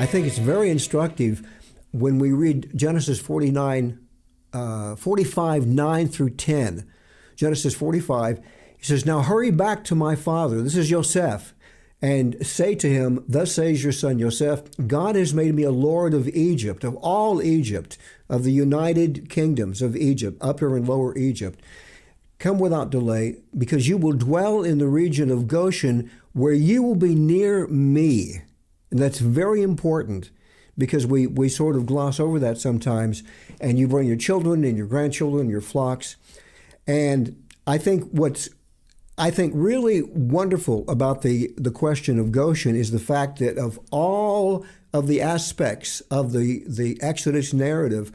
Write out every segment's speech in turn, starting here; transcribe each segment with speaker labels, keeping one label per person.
Speaker 1: I think it's very instructive when we read Genesis 45, 9 through 10. Genesis 45, he says, "Now hurry back to my father," this is Joseph, "and say to him, thus says your son Joseph, God has made me a lord of Egypt, of all Egypt, of the united kingdoms of Egypt, Upper and Lower Egypt. Come without delay, because you will dwell in the region of Goshen, where you will be near me." And that's very important, because we sort of gloss over that sometimes. "And you bring your children and your grandchildren, your flocks." And I think really wonderful about the question of Goshen is the fact that of all of the aspects of the Exodus narrative,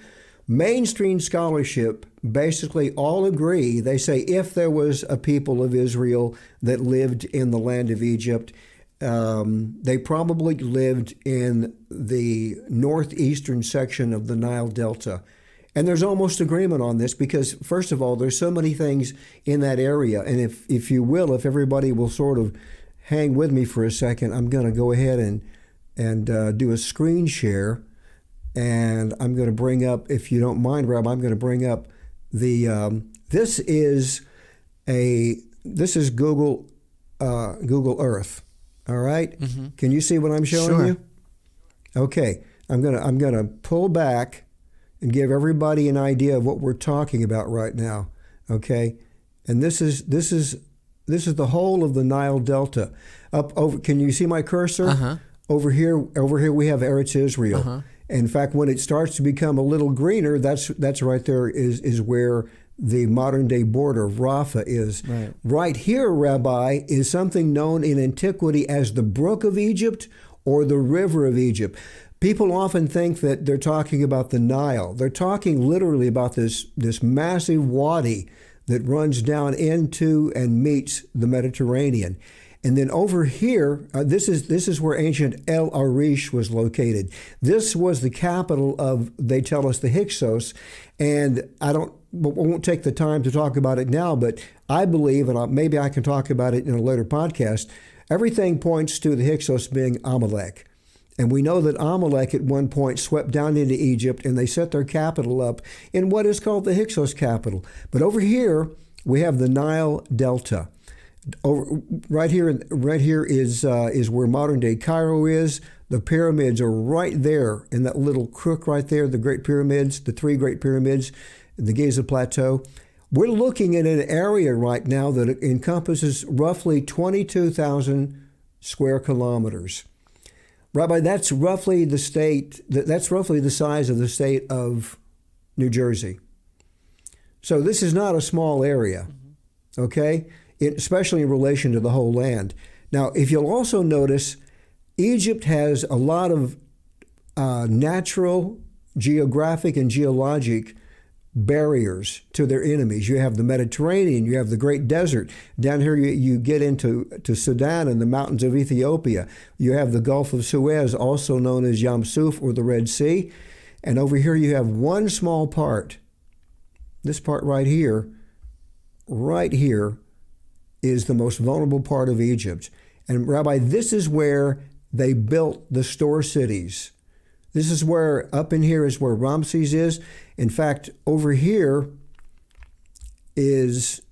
Speaker 1: mainstream scholarship basically all agree. They say if there was a people of Israel that lived in the land of Egypt, they probably lived in the northeastern section of the Nile Delta. And there's almost agreement on this because, first of all, there's so many things in that area. And if you will, if everybody will sort of hang with me for a second, I'm going to go ahead and do a screen share. And I'm going to bring up, if you don't mind, Rob, I'm going to bring up the, this is Google Earth. All right? Mm-hmm. Can you see what I'm showing you? Okay. I'm gonna pull back and give everybody an idea of what we're talking about right now. Okay? And this is the whole of the Nile Delta. Up over, can you see my cursor?
Speaker 2: Uh-huh.
Speaker 1: Over here we have Eretz Israel. Uh-huh. In fact, when it starts to become a little greener, that's right there is where the modern-day border of Rafah is.
Speaker 2: Right.
Speaker 1: Right here, Rabbi, is something known in antiquity as the Brook of Egypt or the River of Egypt. People often think that they're talking about the Nile. They're talking literally about this massive wadi that runs down into and meets the Mediterranean. And then over here, this is where ancient El Arish was located. This was the capital of, they tell us, the Hyksos. And I won't take the time to talk about it now, but I believe, and maybe I can talk about it in a later podcast, everything points to the Hyksos being Amalek. And we know that Amalek at one point swept down into Egypt, and they set their capital up in what is called the Hyksos capital. But over here, we have the Nile Delta. Right here is where modern-day Cairo is. The pyramids are right there in that little crook right there, the Great Pyramids, the three Great Pyramids, the Giza Plateau. We're looking at an area right now that encompasses roughly 22,000 square kilometers. Rabbi, that's roughly the size of the state of New Jersey. So this is not a small area, okay? Especially in relation to the whole land. Now, if you'll also notice, Egypt has a lot of natural, geographic, and geologic barriers to their enemies. You have the Mediterranean, you have the Great Desert. Down here you get into Sudan and the mountains of Ethiopia. You have the Gulf of Suez, also known as Yam Suf or the Red Sea. And over here you have one small part. This part right here is the most vulnerable part of Egypt. And Rabbi, this is where they built the store cities. This is where, up in here is where Ramses is. In fact, over here is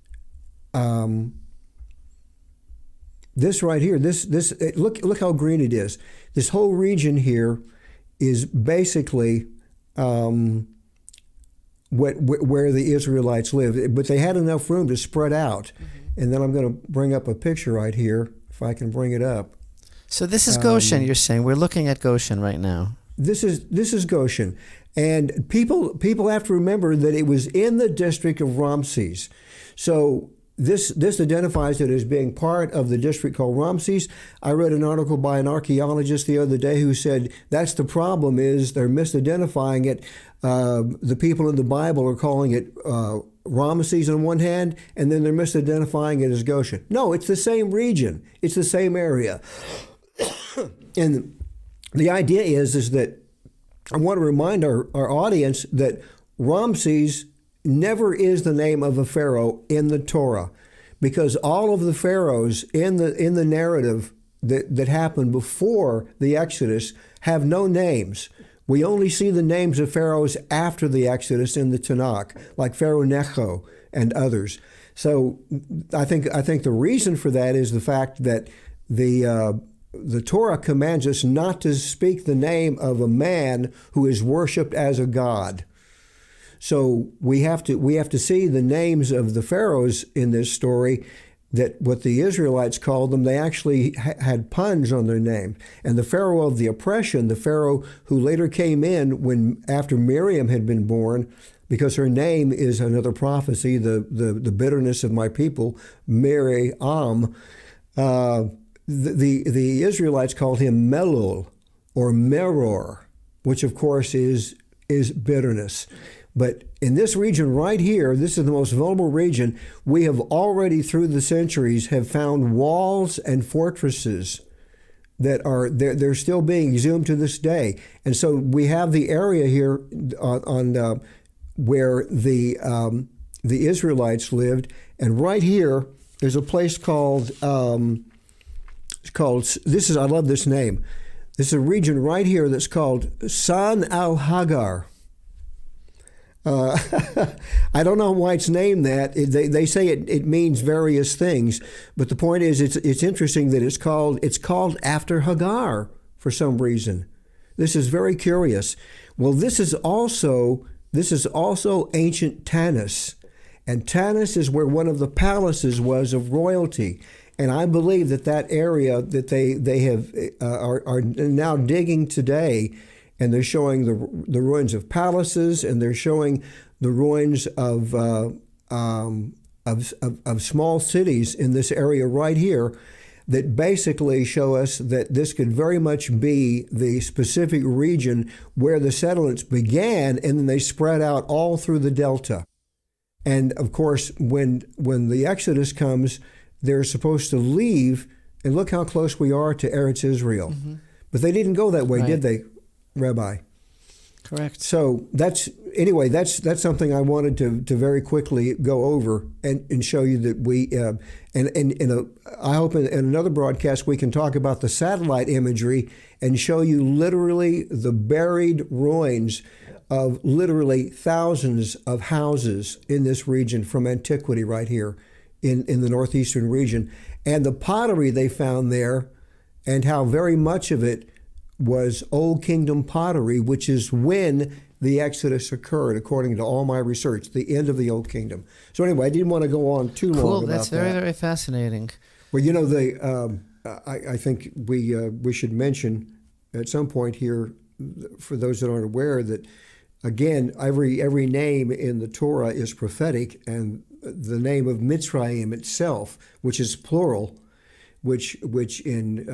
Speaker 1: this right here. Look how green it is. This whole region here is basically where the Israelites lived, but they had enough room to spread out. Mm-hmm. And then I'm going to bring up a picture right here, if I can bring it up.
Speaker 2: So this is Goshen, you're saying. We're looking at Goshen right now.
Speaker 1: This is Goshen. And people have to remember that it was in the district of Ramses. So this identifies it as being part of the district called Ramses. I read an article by an archaeologist the other day who said that's the problem, is they're misidentifying it. The people in the Bible are calling it Ramses on one hand, and then they're misidentifying it as Goshen. No, it's the same region. It's the same area. And the idea is that I want to remind our audience that Ramses never is the name of a pharaoh in the Torah, because all of the pharaohs in the narrative that happened before the Exodus have no names. We only see the names of pharaohs after the Exodus in the Tanakh, like Pharaoh Necho and others. So I think the reason for that is the fact that the Torah commands us not to speak the name of a man who is worshipped as a god. So we have to see the names of the pharaohs in this story, that what the Israelites called them, they actually had puns on their name. And the Pharaoh of the oppression, the Pharaoh who later came in after Miriam had been born, because her name is another prophecy, the bitterness of my people, Miriam, the Israelites called him Melul or Meror, which of course is bitterness. But in this region right here, this is the most vulnerable region, we have already through the centuries have found walls and fortresses that are, they're still being exhumed to this day. And so we have the area here on where the Israelites lived. And right here is a place called, I love this name. This is a region right here that's called San al-Hagar. I don't know why it's named that. They say it means various things, but the point is it's interesting that it's called after Hagar for some reason. This is very curious. Well, this is also ancient Tannis, and Tannis is where one of the palaces was of royalty. And I believe that area that they have are now digging today. And they're showing the ruins of palaces, and they're showing the ruins of small cities in this area right here that basically show us that this could very much be the specific region where the settlements began, and then they spread out all through the Delta. And of course, when the Exodus comes, they're supposed to leave, and look how close we are to Eretz Israel. Mm-hmm. But they didn't go that way, right. Did they? Rabbi.
Speaker 2: Correct.
Speaker 1: So that's something I wanted to very quickly go over and show you that we I hope in another broadcast we can talk about the satellite imagery and show you literally the buried ruins of literally thousands of houses in this region from antiquity right here in the northeastern region, and the pottery they found there, and how very much of it was Old Kingdom pottery, which is when the Exodus occurred, according to all my research, the end of the Old Kingdom. So anyway, I didn't want to go on too long about that.
Speaker 2: Cool, that's very, very fascinating.
Speaker 1: Well, I think we should mention at some point here, for those that aren't aware, that again, every name in the Torah is prophetic, and the name of Mitzrayim itself, which is plural, which in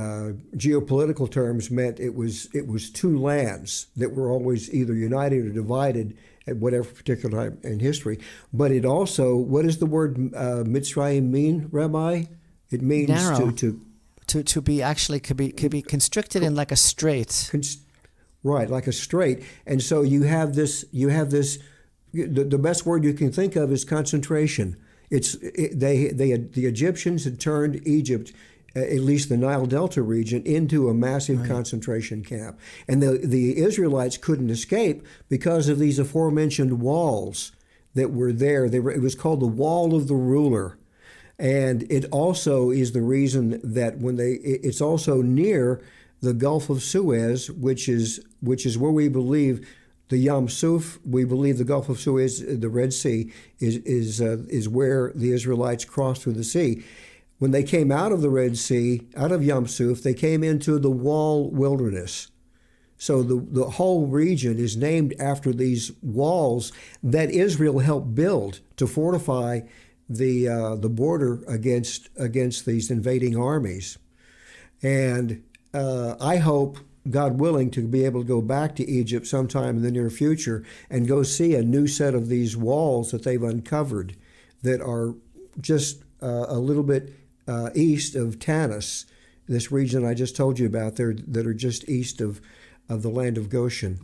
Speaker 1: geopolitical terms meant it was two lands that were always either united or divided at whatever particular time in history. But it also, what does the word Mitzrayim mean, Rabbi? It means
Speaker 2: narrow.
Speaker 1: to
Speaker 2: be actually could be constricted in like a strait.
Speaker 1: Right, like a strait. And so you have this. The best word you can think of is concentration. The Egyptians had turned Egypt, at least the Nile Delta region, into a massive concentration camp. And the Israelites couldn't escape because of these aforementioned walls that were there. It was called the Wall of the Ruler. And it also is the reason that it's also near the Gulf of Suez, which is where we believe the Yam Suf, we believe the Gulf of Suez, the Red Sea, is where the Israelites crossed through the sea. When they came out of the Red Sea, out of Yam Suf, they came into the Wall Wilderness. So the whole region is named after these walls that Israel helped build to fortify the border against these invading armies. And I hope, God willing, to be able to go back to Egypt sometime in the near future and go see a new set of these walls that they've uncovered that are just a little bit east of Tannis, this region I just told you about there, that are just east of the Land of Goshen.